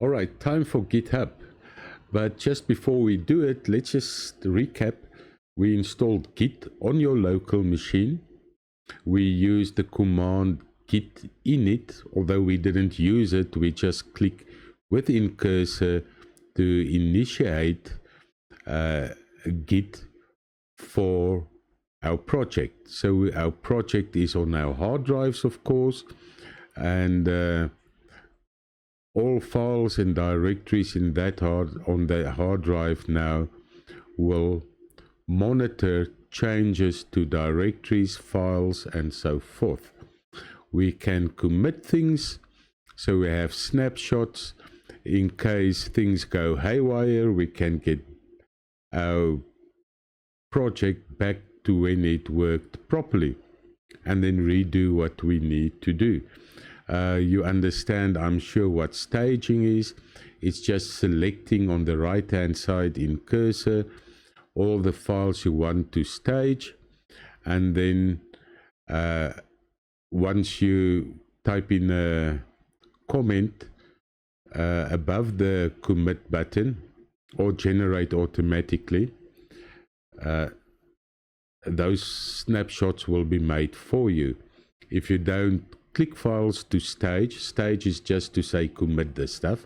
All right, time for GitHub. But just before we do it, let's just recap. We installed Git on your local machine. We used the command git init, although we didn't use it. We just click within cursor to initiate Git for our project. So our project is on our hard drives, of course, and all files and directories in that on the hard drive now will monitor changes to directories, files, and so forth. We can commit things, so we have snapshots. In case things go haywire, we can get our project back to when it worked properly and then redo what we need to do. You understand, I'm sure, what staging is. It's just selecting on the right hand side in cursor all the files you want to stage, and then once you type in a comment above the commit button or generate automatically, those snapshots will be made for you. If you don't click files to stage, stage is just to say commit the stuff.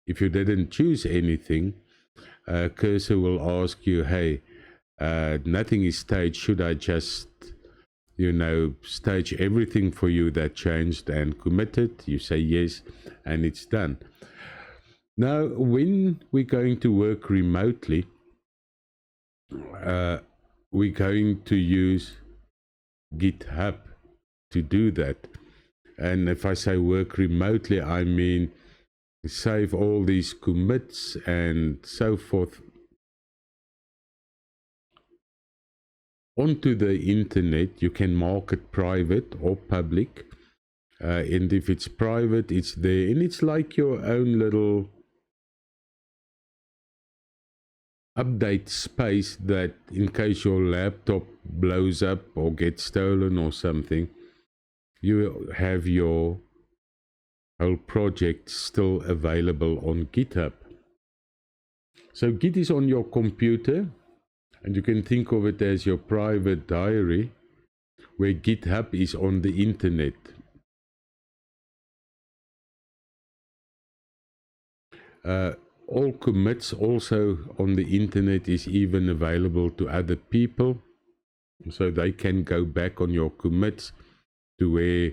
If you didn't choose anything, cursor will ask you, hey, nothing is staged, should I just stage everything for you that changed and committed? You say yes, and it's done. Now when we're going to work remotely, we're going to use GitHub to do that. And if I say work remotely, I mean save all these commits and so forth onto the internet. You can mark it private or public, and if it's private, it's there, and it's like your own little update space that in case your laptop blows up or gets stolen or something, you have your whole project still available on GitHub. So Git is on your computer, and you can think of it as your private diary, where GitHub is on the internet. All commits also on the internet is even available to other people, so they can go back on your commits to where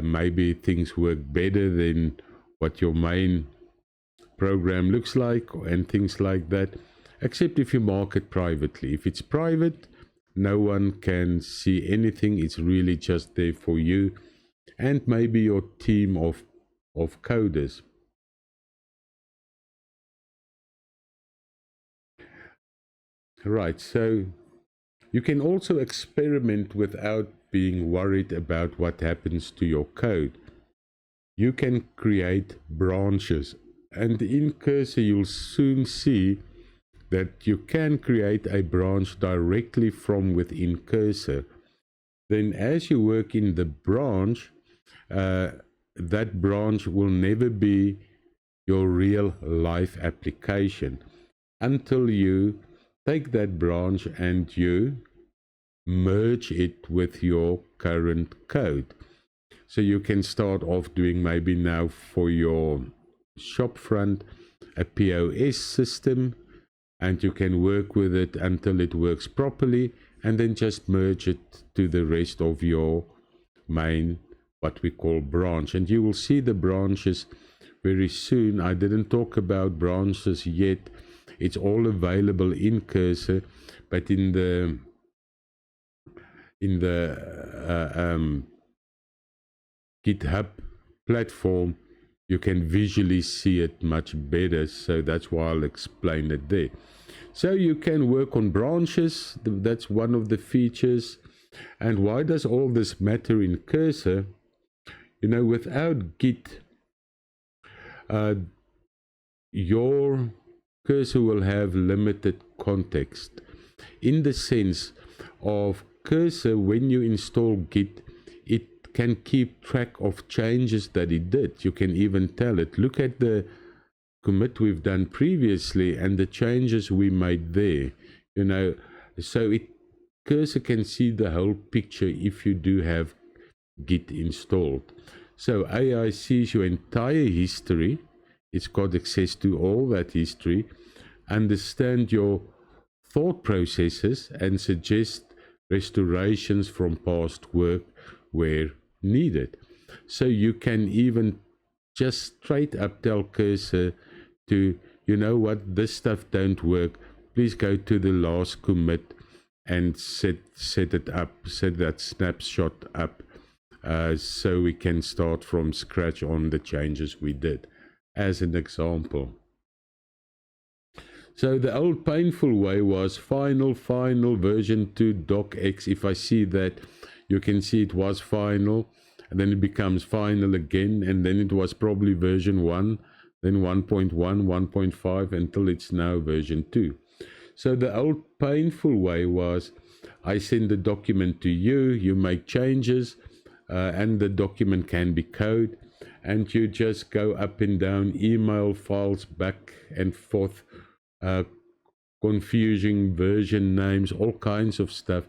maybe things work better than what your main program looks like and things like that, except if you mark it privately. If it's private, no one can see anything. It's really just there for you and maybe your team of coders. Right, so you can also experiment without being worried about what happens to your code. You can create branches, and in cursor you'll soon see that you can create a branch directly from within cursor. Then as you work in the branch, that branch will never be your real life application until you take that branch and you merge it with your current code. So you can start off doing maybe now for your shop front a POS system, and you can work with it until it works properly, and then just merge it to the rest of your main, what we call branch. And you will see the branches very soon. I didn't talk about branches yet. It's all available in cursor, but in the GitHub platform, you can visually see it much better, so that's why I'll explain it there. So you can work on branches, that's one of the features. And why does all this matter in cursor? Without Git, your cursor will have limited context, in the sense of cursor, when you install Git, it can keep track of changes that it did. You can even tell it, look at the commit we've done previously and the changes we made there, you know, so cursor can see the whole picture if you do have Git installed. So AI sees your entire history. It's got access to all that history, understand your thought processes, and suggest restorations from past work where needed. So you can even just straight up tell cursor to, you know what, this stuff don't work, please go to the last commit and set it up, set that snapshot up, so we can start from scratch on the changes we did, as an example. So the old painful way was final version 2 docx. If I see that, you can see it was final, and then it becomes final again, and then it was probably version 1, then 1.1, 1.5, until it's now version 2. So the old painful way was, I send the document to you, you make changes, and the document can be code, and you just go up and down, email files back and forth, confusing version names, all kinds of stuff,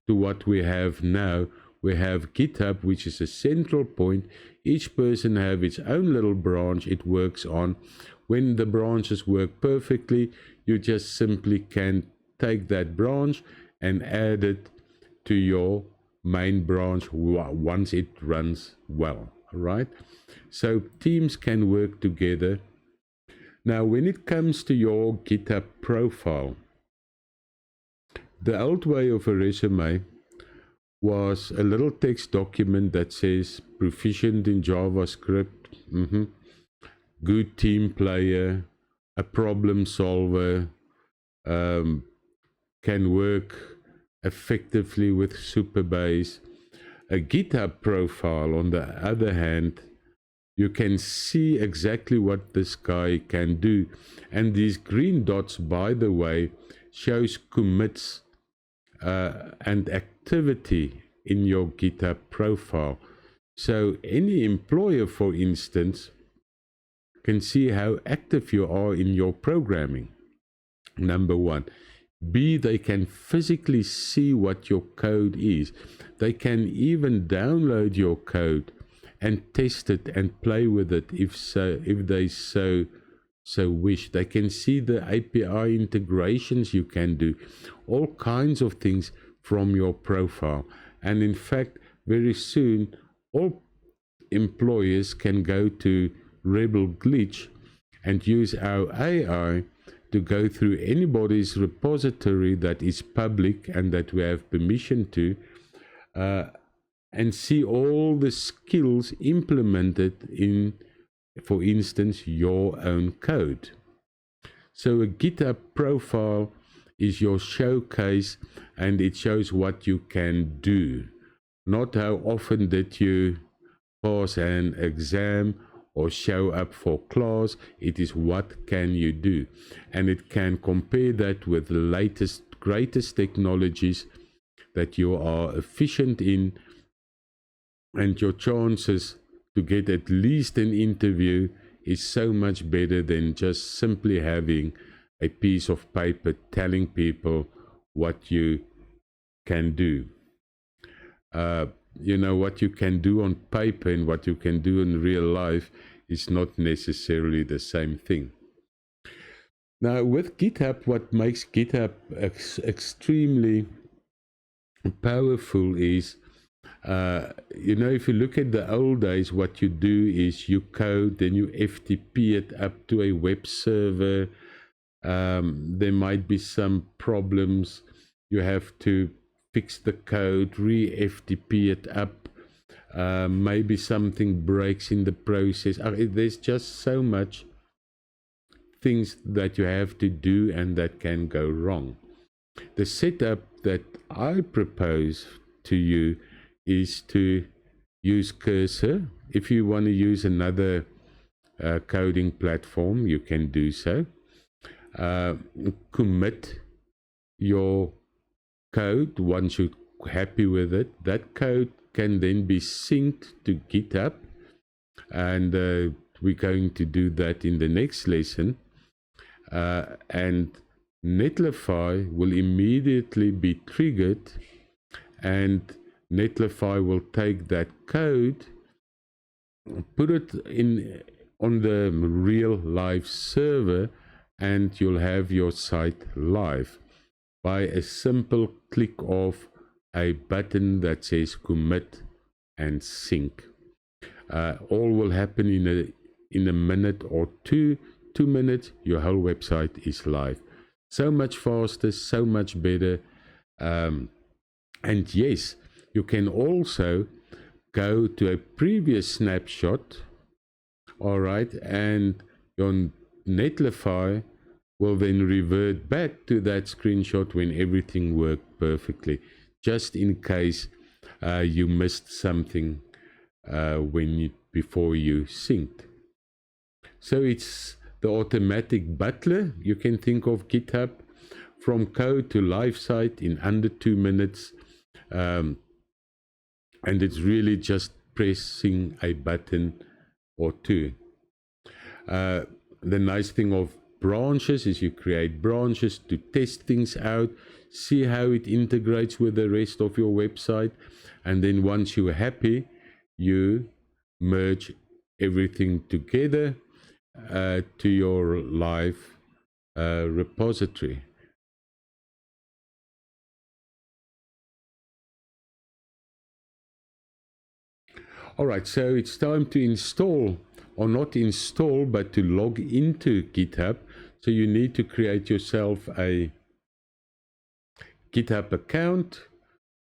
to what we have now. We have GitHub, which is a central point. Each person have its own little branch it works on. When the branches work perfectly, you just simply can take that branch and add it to your main branch once it runs well, right? So teams can work together. Now, when it comes to your GitHub profile, the old way of a resume was a little text document that says proficient in JavaScript, good team player, a problem solver, can work effectively with Superbase. A GitHub profile, on the other hand, you can see exactly what this guy can do. And these green dots, by the way, shows commits and activity in your GitHub profile. So any employer, for instance, can see how active you are in your programming, number one. B, they can physically see what your code is. They can even download your code and test it and play with it if they so wish. They can see the API integrations you can do, all kinds of things from your profile. And in fact, very soon, all employers can go to Rebel Glitch and use our AI to go through anybody's repository that is public and that we have permission to, and see all the skills implemented in, for instance, your own code. So a GitHub profile is your showcase, and it shows what you can do, not how often did you pass an exam or show up for class. It is what can you do, and it can compare that with the latest, greatest technologies that you are efficient in, and your chances to get at least an interview is so much better than just simply having a piece of paper telling people what you can do. You know, what you can do on paper and what you can do in real life is not necessarily the same thing. Now, with GitHub, what makes GitHub extremely powerful is, you know, if you look at the old days, what you do is you code, then you FTP it up to a web server. There might be some problems. You have to fix the code, re-FTP it up. Maybe something breaks in the process. There's just so much things that you have to do and that can go wrong. The setup that I propose to you is to use Cursor. If you want to use another coding platform, you can do so. Commit your code once you're happy with it. That code can then be synced to GitHub, and we're going to do that in the next lesson. And Netlify will immediately be triggered, and Netlify will take that code, put it in on the real live server, and you'll have your site live by a simple click of a button that says commit and sync. All will happen in a minute or 2 minutes. Your whole website is live. So much faster, so much better. And yes, you can also go to a previous snapshot, all right, and your Netlify will then revert back to that screenshot when everything worked perfectly, just in case you missed something before you synced. So it's the automatic butler. You can think of GitHub, from code to live site in under 2 minutes. And it's really just pressing a button or two. The nice thing of branches is you create branches to test things out, see how it integrates with the rest of your website, and then once you're happy, you merge everything together to your live repository. All right, so it's time to install, or not install, but to log into GitHub. So you need to create yourself a GitHub account.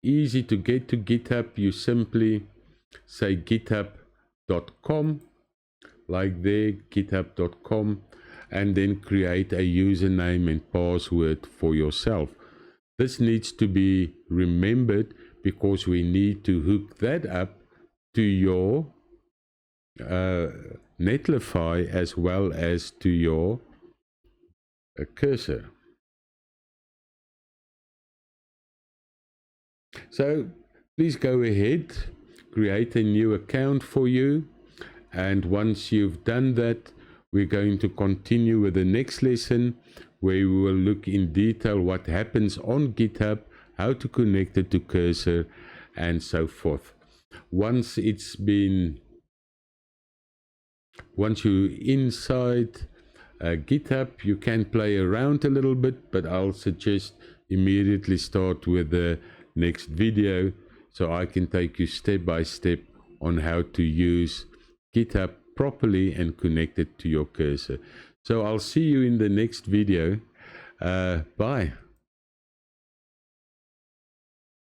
Easy to get to GitHub. You simply say github.com, like there, github.com, and then create a username and password for yourself. This needs to be remembered because we need to hook that up to your Netlify as well as to your cursor. So please go ahead, create a new account for you, and once you've done that, we're going to continue with the next lesson, where we will look in detail what happens on GitHub, how to connect it to cursor, and so forth. Once you're inside GitHub, you can play around a little bit, but I'll suggest immediately start with the next video so I can take you step by step on how to use GitHub properly and connect it to your cursor. So I'll see you in the next video. Bye.